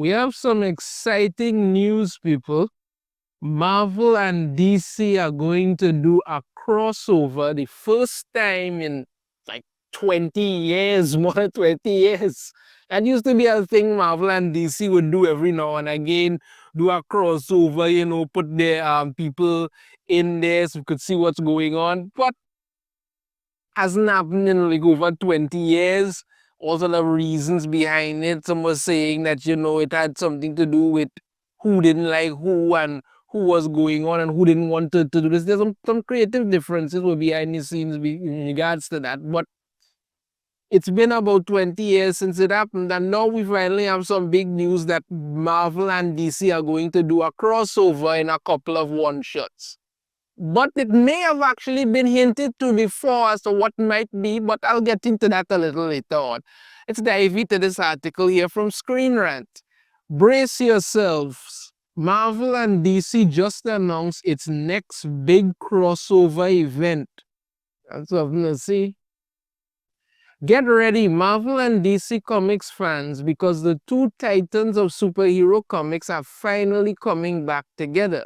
We have some exciting news, people. Marvel and DC are going to do a crossover, the first time in like 20 years, more than 20 years. That used to be a thing Marvel and DC would do every now and again, do a crossover, put their people in there so we could see what's going on. But hasn't happened in like over 20 years. Also, the reasons behind it. Some were saying that, it had something to do with who didn't like who and who was going on and who didn't want to do this. There's some creative differences were behind the scenes in regards to that. But it's been about 20 years since it happened, and now we finally have some big news that Marvel and DC are going to do a crossover in a couple of one-shots. But it may have actually been hinted to before as to what might be, but I'll get into that a little later on. Let's dive into this article here from Screen Rant. Brace yourselves. Marvel and DC just announced its next big crossover event. That's what I'm gonna see. Get ready, Marvel and DC Comics fans, because the two titans of superhero comics are finally coming back together.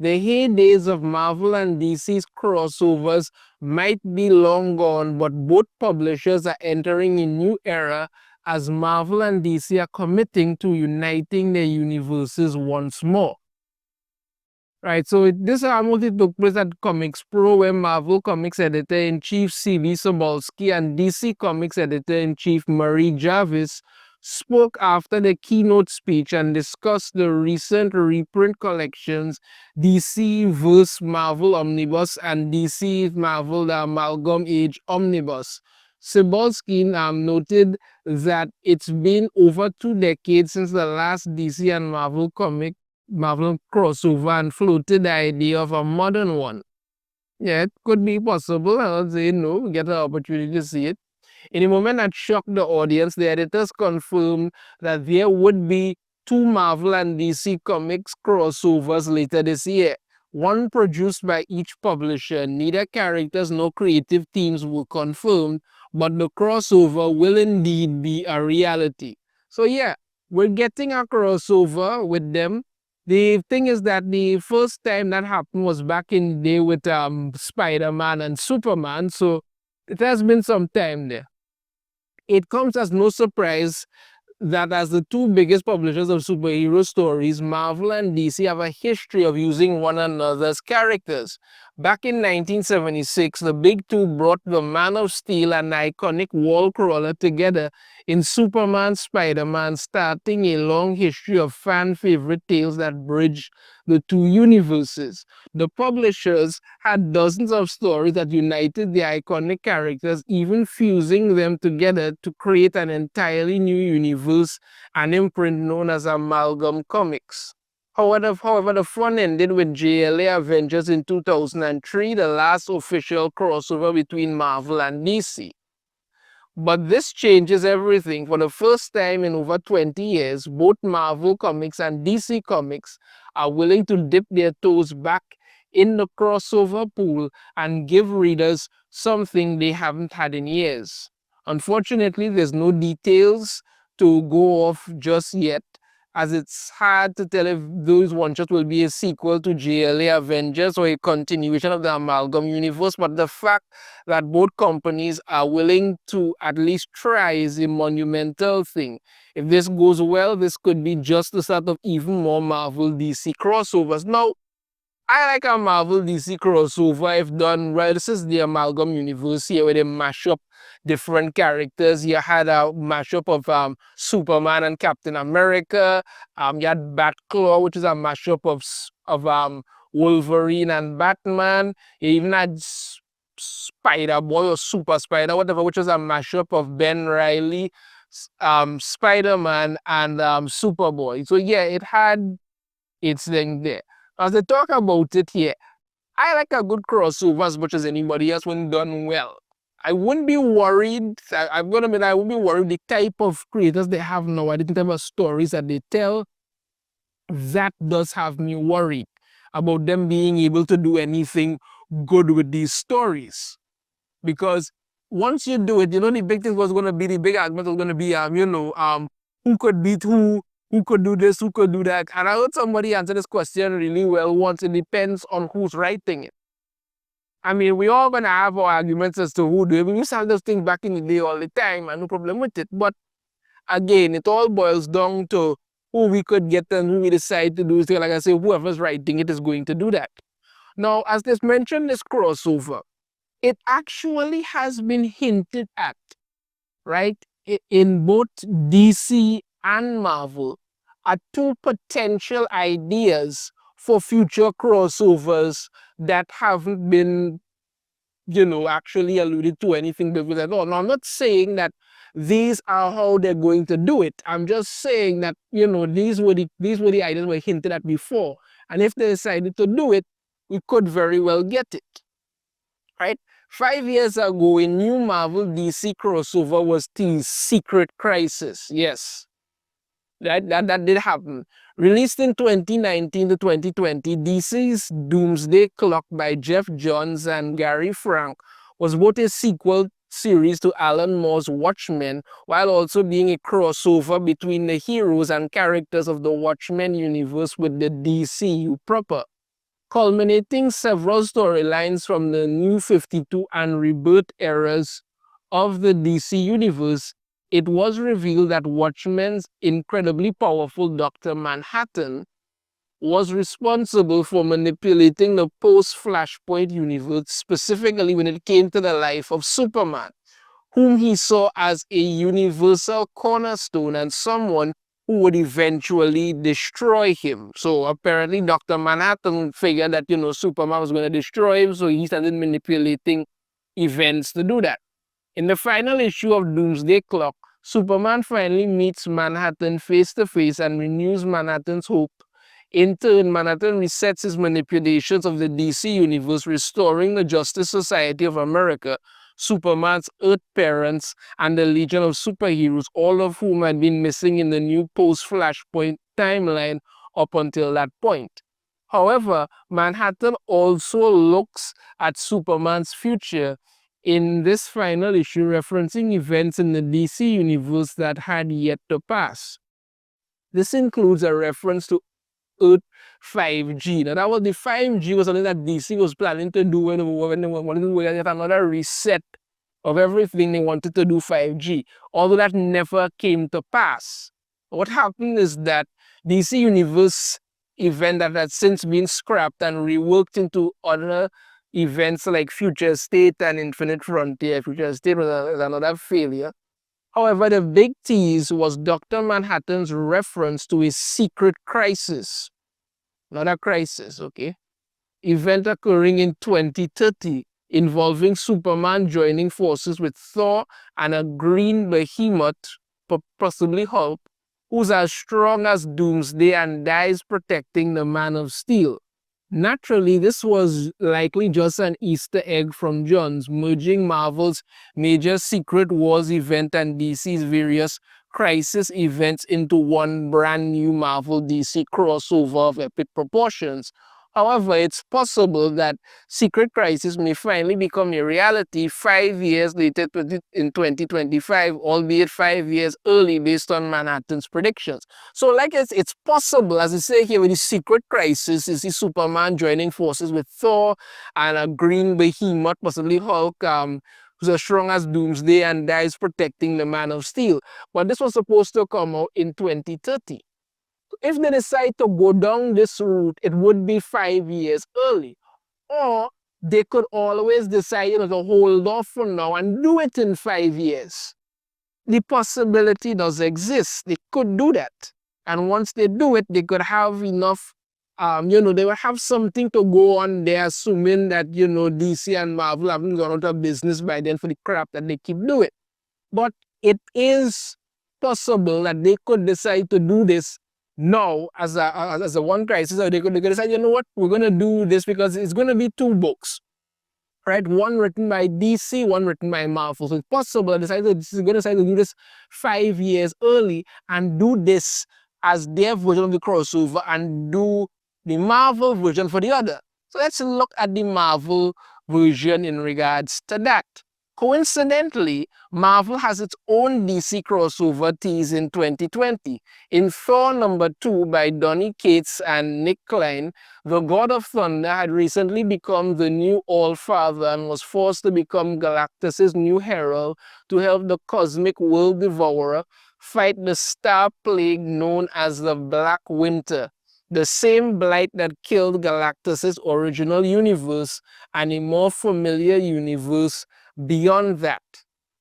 The heydays of Marvel and DC's crossovers might be long gone, but both publishers are entering a new era as Marvel and DC are committing to uniting their universes once more. Right, so this mostly took place at Comics Pro, where Marvel Comics Editor-in-Chief C.B. Sobolski and DC Comics Editor-in-Chief Murray Jarvis spoke after the keynote speech and discussed the recent reprint collections DC vs. Marvel Omnibus and DC Marvel The Amalgam Age Omnibus. Sobolski noted that it's been over 2 decades since the last DC and Marvel crossover and floated the idea of a modern one. Yeah, it could be possible. I would say no, we get an opportunity to see it. In a moment that shocked the audience, the editors confirmed that there would be 2 Marvel and DC Comics crossovers later this year, one produced by each publisher. Neither characters nor creative teams were confirmed, but the crossover will indeed be a reality. So yeah, we're getting a crossover with them. The thing is that the first time that happened was back in the day with Spider-Man and Superman, so it has been some time there. It comes as no surprise that as the two biggest publishers of superhero stories, Marvel and DC have a history of using one another's characters. Back in 1976, the big two brought the Man of Steel and iconic wall crawler together in Superman Spider-Man, starting a long history of fan favorite tales that bridge the two universes. The publishers had dozens of stories that united the iconic characters, even fusing them together to create an entirely new universe, an imprint known as Amalgam Comics. However, the fun ended with JLA Avengers in 2003, the last official crossover between Marvel and DC. But this changes everything. For the first time in over 20 years, both Marvel Comics and DC Comics are willing to dip their toes back in the crossover pool and give readers something they haven't had in years. Unfortunately, there's no details to go off just yet, as it's hard to tell if those one-shots will be a sequel to JLA Avengers or a continuation of the Amalgam universe, but the fact that both companies are willing to at least try is a monumental thing. If this goes well, this could be just the start of even more Marvel DC crossovers. Now, I like a Marvel DC crossover if done right. This is the Amalgam universe here where they mash up different characters. You had a mashup of Superman and Captain America. You had Batclaw, which is a mashup of Wolverine and Batman. You even had Spider-Boy or Super Spider, whatever, which was a mashup of Ben Reilly, Spider-Man, and Superboy. So yeah, it had its thing there. As they talk about it here, I like a good crossover as much as anybody else when done well. I wouldn't be worried. I'm gonna admit I wouldn't be worried the type of creators they have now, the type of stories that they tell. That does have me worried about them being able to do anything good with these stories. Because once you do it, the big thing was going to be, the big argument was going to be, who could beat who who could do this, who could do that. And I heard somebody answer this question really well once. It depends on who's writing it. I mean, we all gonna have our arguments as to who do it. We used to have those things back in the day all the time, and no problem with it. But again, it all boils down to who we could get and who we decide to do. So like I say, whoever's writing it is going to do that. Now, as this mentioned, this crossover, it actually has been hinted at, right, in both DC and Marvel, are two potential ideas for future crossovers that haven't been, actually alluded to anything before at all. Now, I'm not saying that these are how they're going to do it. I'm just saying that, these were the ideas were hinted at before. And if they decided to do it, we could very well get it. Right? 5 years ago, a new Marvel DC crossover was the Secret Crisis. Yes, that did happen. Released in 2019 to 2020, DC's Doomsday Clock by Jeff Johns and Gary Frank was both a sequel series to Alan Moore's Watchmen, while also being a crossover between the heroes and characters of the Watchmen universe with the DCU proper. Culminating several storylines from the New 52 and Rebirth eras of the DC universe, it was revealed that Watchmen's incredibly powerful Dr. Manhattan was responsible for manipulating the post-Flashpoint universe, specifically when it came to the life of Superman, whom he saw as a universal cornerstone and someone who would eventually destroy him. So apparently Dr. Manhattan figured that, Superman was going to destroy him, so he started manipulating events to do that. In the final issue of Doomsday Clock, Superman finally meets Manhattan face to face and renews Manhattan's hope. In turn, Manhattan resets his manipulations of the DC universe, restoring the Justice Society of America, Superman's Earth parents, and the Legion of Superheroes, all of whom had been missing in the new post-Flashpoint timeline up until that point. However, Manhattan also looks at Superman's future in this final issue, referencing events in the DC universe that had yet to pass. This includes a reference to Earth 5G. Now, that was the 5G was something that DC was planning to do when they wanted to get another reset of everything they wanted to do 5G, although that never came to pass. What happened is that DC Universe event that had since been scrapped and reworked into other events like Future State and Infinite Frontier. Future State was another failure. However, the big tease was Dr. Manhattan's reference to a secret crisis. Not a crisis, okay? Event occurring in 2030 involving Superman joining forces with Thor and a green behemoth, possibly Hulk, who's as strong as Doomsday and dies protecting the Man of Steel. Naturally, this was likely just an Easter egg from Johns, merging Marvel's major Secret Wars event and DC's various crisis events into one brand new Marvel DC crossover of epic proportions. However, it's possible that Secret Crisis may finally become a reality 5 years later in 2025, albeit 5 years early based on Manhattan's predictions. So like it's possible, as I say here, with the Secret Crisis, is the Superman joining forces with Thor and a green behemoth, possibly Hulk, who's as strong as Doomsday and dies protecting the Man of Steel. But this was supposed to come out in 2030. If they decide to go down this route, it would be 5 years early. Or they could always decide, to hold off for now and do it in 5 years. The possibility does exist. They could do that. And once they do it, they could have enough, they will have something to go on there, assuming that, DC and Marvel haven't gone out of business by then for the crap that they keep doing. But it is possible that they could decide to do this now as a one crisis, or they could decide, what, we're going to do this because it's going to be 2 books, right? One written by DC, one written by Marvel. So it's possible that they're going to decide to do this 5 years early and do this as their version of the crossover and do the Marvel version for the other. So let's look at the Marvel version in regards to that. Coincidentally, Marvel has its own DC crossover tease in 2020. In Thor #2 by Donny Cates and Nick Klein, the God of Thunder had recently become the new All-Father and was forced to become Galactus' new herald to help the cosmic world devourer fight the star plague known as the Black Winter, the same blight that killed Galactus' original universe and a more familiar universe beyond that,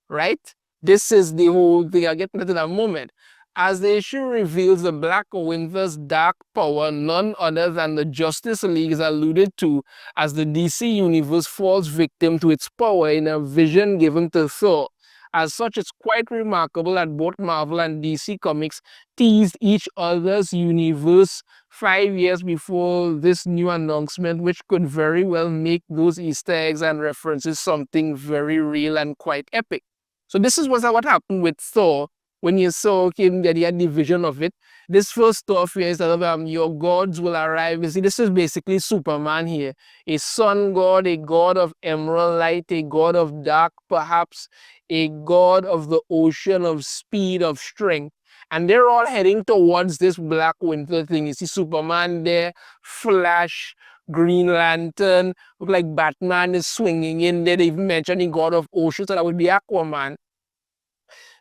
right? This is the whole thing. I'll get into that in a moment. As the issue reveals the Black Winter's dark power, none other than the Justice League is alluded to as the DC universe falls victim to its power in a vision given to Thor. As such, it's quite remarkable that both Marvel and DC Comics teased each other's universe 5 years before this new announcement, which could very well make those Easter eggs and references something very real and quite epic. So this is what happened with Thor. When you saw him that he had the vision of it, this first Thor here is that your gods will arrive. You see, this is basically Superman here. A sun god, a god of emerald light, a god of dark perhaps, a god of the ocean, of speed, of strength. And they're all heading towards this Black Winter thing. You see Superman there, Flash, Green Lantern, look like Batman is swinging in there. They even mentioned the god of ocean, so that would be Aquaman.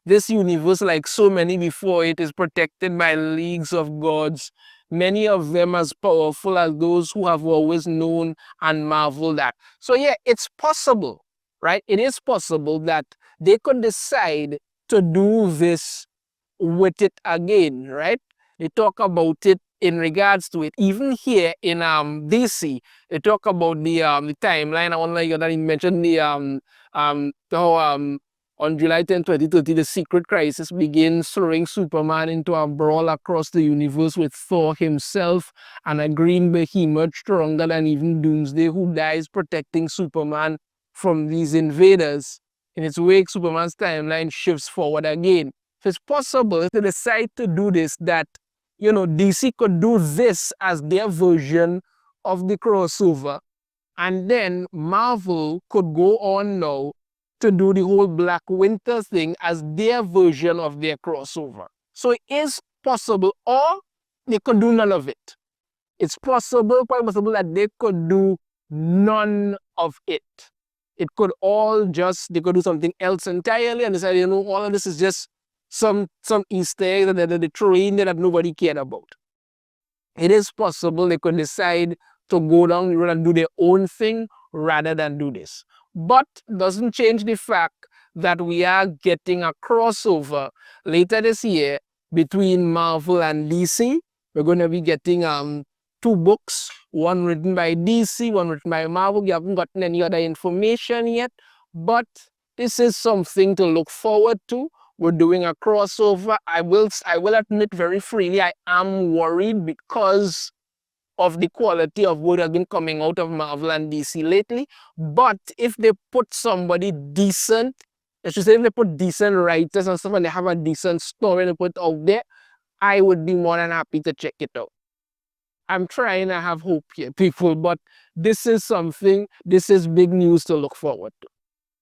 This universe, like so many before it, is protected by leagues of gods, many of them as powerful as those who have always known and marveled at. So yeah, it's possible, right? It is possible that they could decide to do this with it again, right? They talk about it in regards to it. Even here in DC, they talk about the timeline. I want to like that mentioned the how on July 10, 2030, the Secret Crisis begins, throwing Superman into a brawl across the universe with Thor himself and a green behemoth stronger than even Doomsday, who dies protecting Superman from these invaders. In its wake, Superman's timeline shifts forward again. So it's possible if they decide to do this that, you know, DC could do this as their version of the crossover. And then Marvel could go on now to do the whole Black Winter thing as their version of their crossover. So it is possible, or they could do none of it. It's possible, quite possible that they could do none of it. It could all just, they could do something else entirely and decide, you know, all of this is just some Easter egg that they throw in there that nobody cared about. It is possible they could decide to go down the road and do their own thing rather than do this. But doesn't change the fact that we are getting a crossover later this year between Marvel and DC. We're going to be getting 2 books, one written by DC, one written by Marvel. We haven't gotten any other information yet, but this is something to look forward to. We're doing a crossover. I will admit very freely, I am worried because of the quality of what has been coming out of Marvel and DC lately. But if they put somebody decent, I should say if they put decent writers and stuff and they have a decent story to put out there, I would be more than happy to check it out. I'm trying to have hope here, people, but this is big news to look forward to.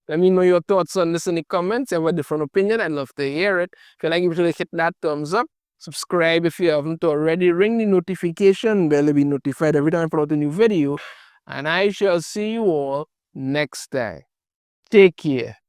Let me know your thoughts on this in the comments. If you have a different opinion, I'd love to hear it. If you like, be sure to hit that thumbs up. Subscribe if you haven't already. Ring the notification bell to be notified every time I put out a new video. And I shall see you all next time. Take care.